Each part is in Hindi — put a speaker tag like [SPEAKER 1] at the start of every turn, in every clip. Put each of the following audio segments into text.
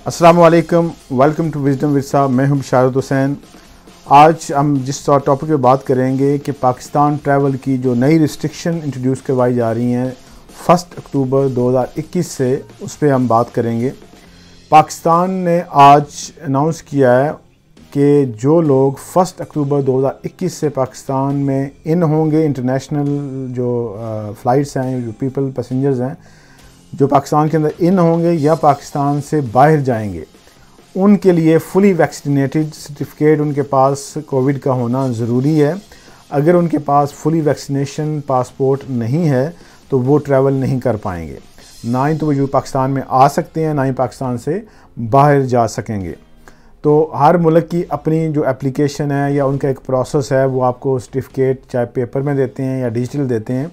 [SPEAKER 1] अस्सलाम वालेकुम, वेलकम टू विजडम विरसा। मैं हूं बिशारत हुसैन। आज हम जिस टॉपिक पे बात करेंगे कि पाकिस्तान ट्रैवल की जो नई रिस्ट्रिक्शन इंट्रोड्यूस करवाई जा रही हैं 1 अक्टूबर 2021 से, उस पर हम बात करेंगे। पाकिस्तान ने आज अनाउंस किया है कि जो लोग 1 अक्टूबर 2021 से पाकिस्तान में इन होंगे, इंटरनेशनल जो फ़्लाइट्स हैं, जो पीपल पैसेंजर्स हैं जो पाकिस्तान के अंदर इन होंगे या पाकिस्तान से बाहर जाएंगे, उनके लिए फुली वैक्सीनेटेड सर्टिफिकेट उनके पास कोविड का होना ज़रूरी है। अगर उनके पास फुली वैक्सीनेशन पासपोर्ट नहीं है तो वो ट्रैवल नहीं कर पाएंगे। ना ही तो वो पाकिस्तान में आ सकते हैं, ना ही पाकिस्तान से बाहर जा सकेंगे। तो हर मुल्क की अपनी जो एप्लीकेशन है या उनका एक प्रोसेस है, वो आपको सर्टिफिकेट चाहे पेपर में देते हैं या डिजिटल देते हैं,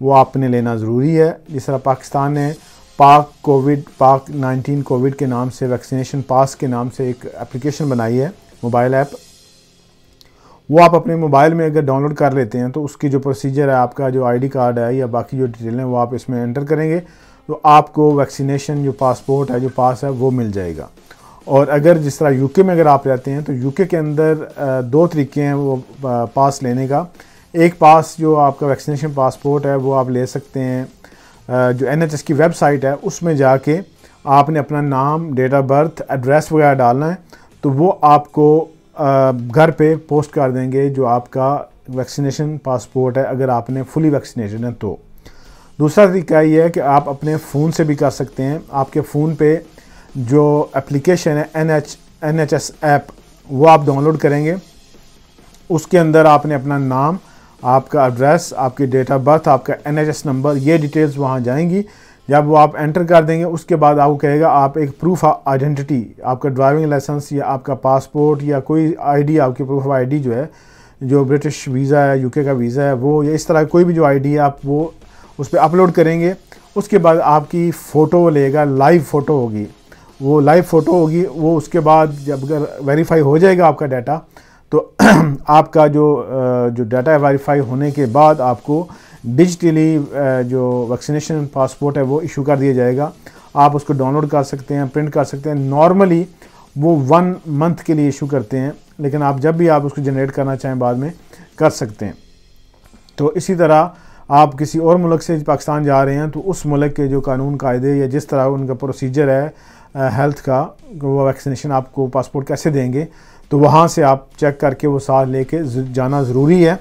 [SPEAKER 1] वो आपने लेना ज़रूरी है। जिस तरह पाकिस्तान ने पाक 19 कोविड के नाम से, वैक्सीनेशन पास के नाम से एक एप्लीकेशन बनाई है, मोबाइल ऐप। वो आप अपने मोबाइल में अगर डाउनलोड कर लेते हैं तो उसकी जो प्रोसीजर है, आपका जो आईडी कार्ड है या बाकी जो डिटेल है वो आप इसमें एंटर करेंगे तो आपको वैक्सीनेशन जो पासपोर्ट है, जो पास है, वो मिल जाएगा। और अगर जिस तरह यूके में अगर आप रहते हैं तो यूके के अंदर 2 तरीके हैं वो पास लेने का। एक पास जो आपका वैक्सीनेशन पासपोर्ट है वो आप ले सकते हैं जो NHS की वेबसाइट है, उसमें जाके आपने अपना नाम, डेट ऑफ बर्थ, एड्रेस वगैरह डालना है, तो वो आपको घर पे पोस्ट कर देंगे जो आपका वैक्सीनेशन पासपोर्ट है, अगर आपने फुली वैक्सीनेटेड है तो। दूसरा तरीका ये है कि आप अपने फ़ोन से भी कर सकते हैं। आपके फ़ोन पे जो एप्लीकेशन है NHS ऐप, वो आप डाउनलोड करेंगे। उसके अंदर आपने अपना नाम, आपका एड्रेस, आपकी डेट ऑफ बर्थ, आपका NHS नंबर, ये डिटेल्स वहाँ जाएंगी। जब वो आप एंटर कर देंगे उसके बाद आपको कहेगा आप एक प्रूफ ऑफ आइडेंटिटी, आपका ड्राइविंग लाइसेंस या आपका पासपोर्ट या कोई आईडी, आपकी प्रूफ ऑफ आईडी जो है, जो ब्रिटिश वीज़ा है, यूके का वीज़ा है, वो या इस तरह कोई भी जो आईडी है, आप वो उस पर अपलोड करेंगे। उसके बाद आपकी फ़ोटो लेगा, लाइव फ़ोटो होगी, वो लाइव फ़ोटो होगी। वो उसके बाद जब अगर वेरीफाई हो जाएगा आपका डाटा, तो आपका जो डाटा वेरीफाई होने के बाद आपको डिजिटली जो वैक्सीनेशन पासपोर्ट है वो इशू कर दिया जाएगा। आप उसको डाउनलोड कर सकते हैं, प्रिंट कर सकते हैं। नॉर्मली वो 1 मंथ के लिए इशू करते हैं, लेकिन आप जब भी आप उसको जनरेट करना चाहें बाद में कर सकते हैं। तो इसी तरह आप किसी और मुल्क से पाकिस्तान जा रहे हैं तो उस मुल्क के जो कानून कायदे या जिस तरह उनका प्रोसीजर है हेल्थ का, वो वैक्सीनेशन आपको पासपोर्ट कैसे देंगे, तो वहाँ से आप चेक करके वो साथ लेके जाना ज़रूरी है।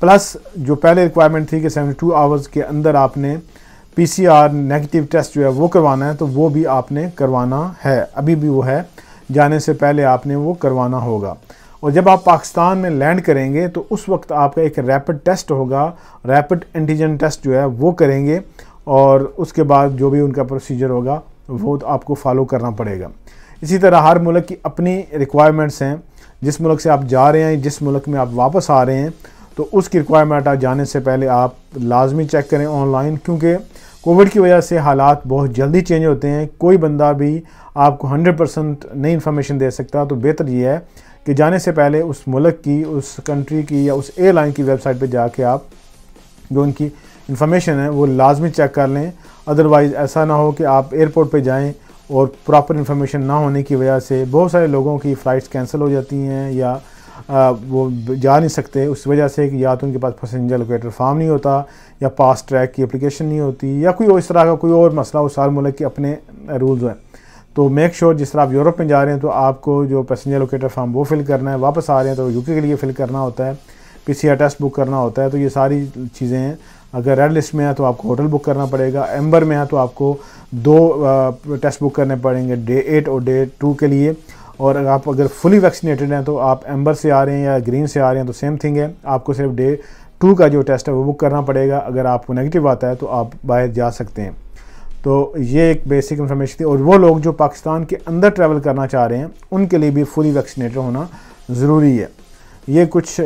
[SPEAKER 1] प्लस जो पहले रिक्वायरमेंट थी कि 72 आवर्स के अंदर आपने PCR नेगेटिव टेस्ट जो है वो करवाना है, तो वो भी आपने करवाना है, अभी भी वो है, जाने से पहले आपने वो करवाना होगा। और जब आप पाकिस्तान में लैंड करेंगे तो उस वक्त आपका एक रैपिड टेस्ट होगा, रैपिड एंटीजन टेस्ट जो है वो करेंगे, और उसके बाद जो भी उनका प्रोसीजर होगा वो आपको फॉलो करना पड़ेगा। इसी तरह हर मुल्क की अपनी रिक्वायरमेंट्स हैं। जिस मुल्क से आप जा रहे हैं, जिस मुल्क में आप वापस आ रहे हैं, तो उसकी रिक्वायरमेंट आप जाने से पहले आप लाजमी चेक करें ऑनलाइन, क्योंकि कोविड की वजह से हालात बहुत जल्दी चेंज होते हैं। कोई बंदा भी आपको 100% नई इन्फॉर्मेशन दे सकता। तो बेहतर ये है कि जाने से पहले उस मुल्क की, उस कंट्री की या उस एयरलाइन की वेबसाइट पर जाके आप जो उनकी इन्फॉर्मेशन है वो लाजमी चेक कर लें। अदरवाइज़ ऐसा ना हो कि आप एयरपोर्ट पे जाएं और प्रॉपर इन्फॉर्मेशन ना होने की वजह से बहुत सारे लोगों की फ़्लाइट्स कैंसिल हो जाती हैं या वो जा नहीं सकते, उस वजह से कि या तो उनके पास पैसेंजर लोकेटर फॉर्म नहीं होता, या पास ट्रैक की एप्लीकेशन नहीं होती, या कोई इस तरह का कोई और मसला। उस हर मुल्क के अपने रूल्स हैं। तो मेक श्योर जिस तरह आप यूरोप में जा रहे हैं तो आपको जो पैसेंजर लोकेटर फॉर्म वो फिल करना है, वापस आ रहे हैं तो यूके के लिए फ़िल करना होता है, PCR टेस्ट बुक करना होता है। तो ये सारी चीज़ें हैं। अगर रेड लिस्ट में है तो आपको होटल बुक करना पड़ेगा, एम्बर में है तो आपको 2 टेस्ट बुक करने पड़ेंगे, डे 8 और डे 2 के लिए। और आप अगर फुली वैक्सीनेटेड हैं तो आप एम्बर से आ रहे हैं या ग्रीन से आ रहे हैं तो सेम थिंग है, आपको सिर्फ डे 2 का जो टेस्ट है वो बुक करना पड़ेगा। अगर आपको नेगेटिव आता है तो आप बाहर जा सकते हैं। तो ये एक बेसिक इन्फॉर्मेशन थी। और वो लोग जो पाकिस्तान के अंदर ट्रैवल करना चाह रहे हैं उनके लिए भी फुली वैक्सीनेटेड होना ज़रूरी है। ये कुछ